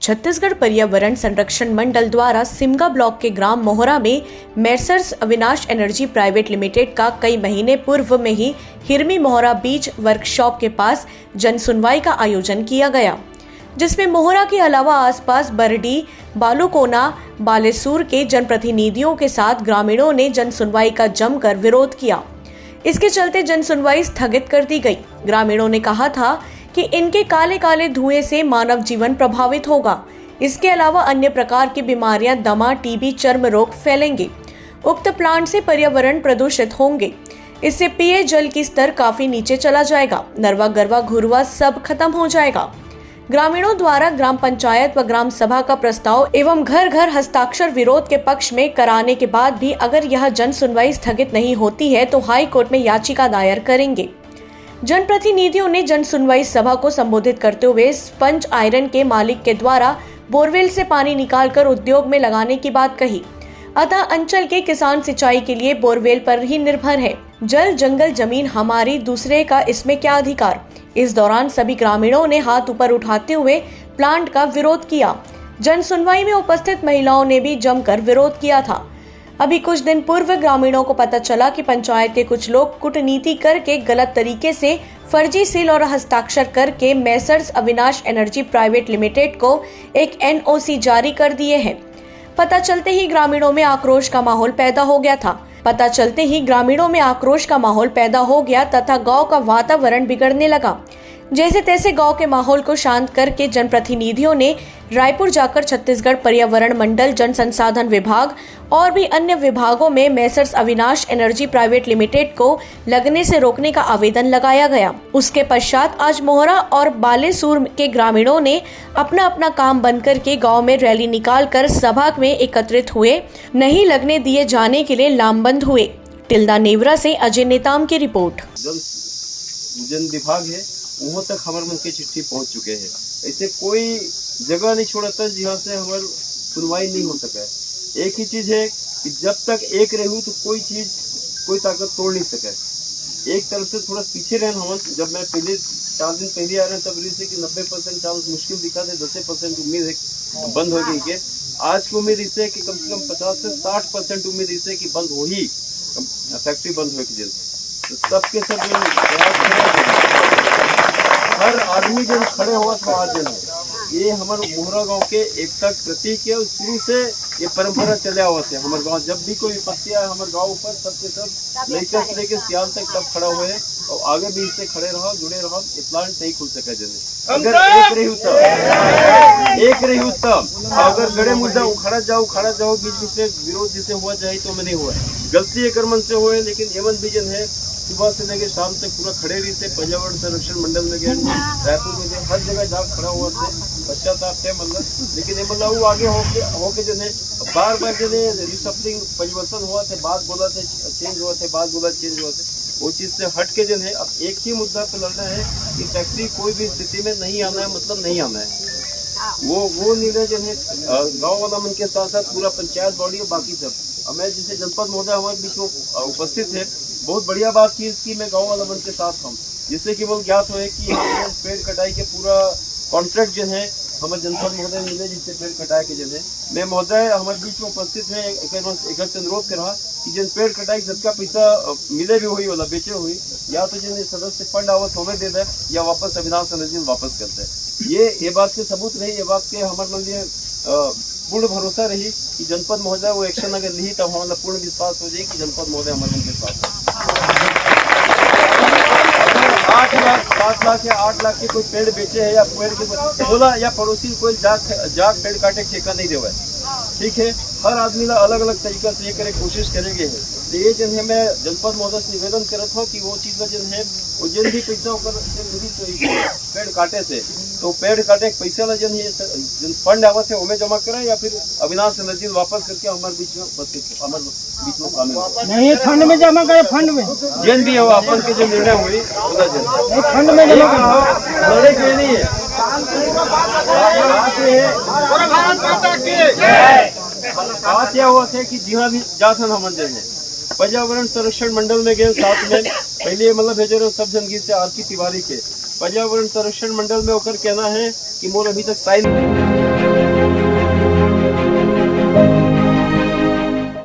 छत्तीसगढ़ पर्यावरण संरक्षण मंडल द्वारा सिमगा ब्लॉक के ग्राम मोहरा में messrs Avinash energy private limited का कई महीने पूर्व में ही हिरमी मोहरा बीच वर्कशॉप के पास जन सुनवाई का आयोजन किया गया, जिसमें मोहरा के अलावा आसपास बरडी, बालूकोना, बालेसूर के जनप्रतिनिधियों के साथ ग्रामीणों ने जन सुनवाई का जमकर विरोध किया। इसके चलते जन सुनवाई स्थगित कर दी गई। ग्रामीणों ने कहा था कि इनके काले काले धुएं से मानव जीवन प्रभावित होगा। इसके अलावा अन्य प्रकार की बीमारियां दमा, टीबी, चर्म रोग फैलेंगे। उक्त प्लांट से पर्यावरण प्रदूषित होंगे। इससे पेय जल की स्तर काफी नीचे चला जाएगा। नरवा गरवा घुरवा सब खत्म हो जाएगा। ग्रामीणों द्वारा ग्राम पंचायत व ग्राम सभा का प्रस्ताव एवं घर घर हस्ताक्षर विरोध के पक्ष में कराने के बाद भी अगर यह जन सुनवाई स्थगित नहीं होती है तो हाई कोर्ट में याचिका दायर करेंगे। जनप्रतिनिधियों ने जन सुनवाई सभा को संबोधित करते हुए स्पंज आयरन के मालिक के द्वारा बोरवेल से पानी निकालकर उद्योग में लगाने की बात कही। अतः अंचल के किसान सिंचाई के लिए बोरवेल पर ही निर्भर है। जल, जंगल, जमीन हमारी, दूसरे का इसमें क्या अधिकार। इस दौरान सभी ग्रामीणों ने हाथ ऊपर उठाते हुए प्लांट का विरोध किया। जन सुनवाई में उपस्थित महिलाओं ने भी जमकर विरोध किया था। अभी कुछ दिन पूर्व ग्रामीणों को पता चला कि पंचायत के कुछ लोग कूटनीति करके गलत तरीके से फर्जी सील और हस्ताक्षर करके messrs Avinash energy private limited को एक NOC जारी कर दिए हैं। पता चलते ही ग्रामीणों में आक्रोश का माहौल पैदा हो गया तथा गांव का वातावरण बिगड़ने लगा। जैसे तैसे गांव के माहौल को शांत करके जनप्रतिनिधियों ने रायपुर जाकर छत्तीसगढ़ पर्यावरण मंडल, जन संसाधन विभाग और भी अन्य विभागों में messrs Avinash energy private limited को लगने से रोकने का आवेदन लगाया गया। उसके पश्चात आज मोहरा और बालेसूर के ग्रामीणों ने अपना अपना काम बंद करके गांव में रैली निकालकर सभा में एकत्रित हुए। नहीं लगने दिए जाने के लिए लामबंद हुए। टिल्दा नेवरा से अजय नेताम की रिपोर्ट। जन विभाग है वहाँ तक हमारे मन के चिट्ठी पहुँच चुके हैं। ऐसे कोई जगह नहीं छोड़ता जहाँ से हमारी सुनवाई नहीं हो सका है। एक ही चीज़ है कि जब तक एक रहूँ तो कोई चीज़, कोई ताकत तोड़ नहीं सके। एक तरफ से थोड़ा पीछे रहना हम। जब मैं पहले 4 दिन पहले आ रहे हैं तब रही से कि 90% चांस मुश्किल दिखा थे, 10% उम्मीद है बंद हो गई के। आज की उम्मीद इससे कि कम से कम 50 से 60% उम्मीद इससे कि बंद हो ही, फैक्ट्री बंद हो की जल्द। तो सबके सब हर आदमी जन खड़े हुआ तो आज जन है। ये हमारे मोहरा गांव के एकता प्रतीक है। शुरू से ये परंपरा चले हुआ थे। हमारे गांव जब भी कोई विपत्ति आए हमारे गांव ऊपर सबके सब लेकर से लेकर सियाल तक सब खड़ा हुए हैं और आगे भी इससे खड़े रहो, जुड़े रहो। ये प्लांट नहीं खुल सका जने अगर एक रही उत्तम। अगर गड़े मुद्दा उखाड़ा जाओ बीच बीच में विरोध जिसे हुआ जाए तो मैं नहीं हुआ है। गलती एक मन से हुए, लेकिन एवं भी जन है सुबह से लेकर शाम तक पूरा खड़े रही से पर्यावरण संरक्षण मंडल में गए, रायपुर में गए, हर जगह जहाँ खड़ा हुआ थे पश्चाताप थे मतलब। लेकिन ये मतलब वो आगे होके जो है बार जो है रिसफलिंग परिवर्तन हुआ थे, बात बोला थे चेंज हुआ थे, बात बोला चेंज हुआ थे। वो चीज़ से हट के जो है अब एक ही मुद्दा पर लड़ना है कि फैक्ट्री कोई भी स्थिति में नहीं आना है, मतलब नहीं आना है। वो निर्णय जो है गाँव वाला मन के साथ साथ पूरा पंचायत बॉडी और बाकी सब। अब मैं जिसे जनपद महोदय हमारे बीच में उपस्थित है, बहुत बढ़िया बात की इसकी मैं गाँव वाला मन के साथ हूँ, जिससे कि वो ज्ञात हो कि पेड़ कटाई के पूरा कॉन्ट्रैक्ट जो है हमारे जनपद महोदय मिले, जिससे पेड़ कटाई के जो है मैं महोदय हमारे बीच में उपस्थित है। एक से अनुरोध कर रहा कि जिन पेड़ कटाई सबका पैसा मिले भी हुई वाला बेचे हुई, या तो जिन सदस्य फंड आवत हमें दे दे या वापस अविनाश एनर्जी वापस करते हैं। ये बात के सबूत रही, ये बात के हमारे लिए पूर्ण भरोसा रही कि जनपद महोदय वो एक्शन अगर ली तब हमारा पूर्ण विश्वास हो जाए कि जनपद महोदय हमारे मन के साथ है। 8 लाख 7 लाख या 8 लाख के कोई पेड़ बेचे है या पेड़ के बोला या पड़ोसी कोई जाग पेड़ काटे ठेका नहीं देवा है। ठीक है, हर आदमी ला अलग अलग तरीका से ये करे कोशिश करेंगे है। तो ये जन है मैं जनपद महोदय से निवेदन करत हूँ कि वो चीज़ जन है वो जन भी पैसा होकर पेड़ काटे से तो पेड़ काटे पैसा ला जन जन फंड आवत है उमें जमा करें या फिर अविनाश एनर्जी वापस करके हमारे बीच में शामिल नहीं फंड में जमा करे। फंड में जन भी हो अपन के जो निर्णय हुई फंड में जमा लड़े के नहीं है। बात यह हुआ थे कि जहाँ भी जाथन हम हैं पर्यावरण संरक्षण मंडल में गए साथ में पहले मतलब भेजे सब जनगीत से आरती तिवारी के पर्यावरण संरक्षण मंडल में होकर कहना है कि मोर अभी तक साइन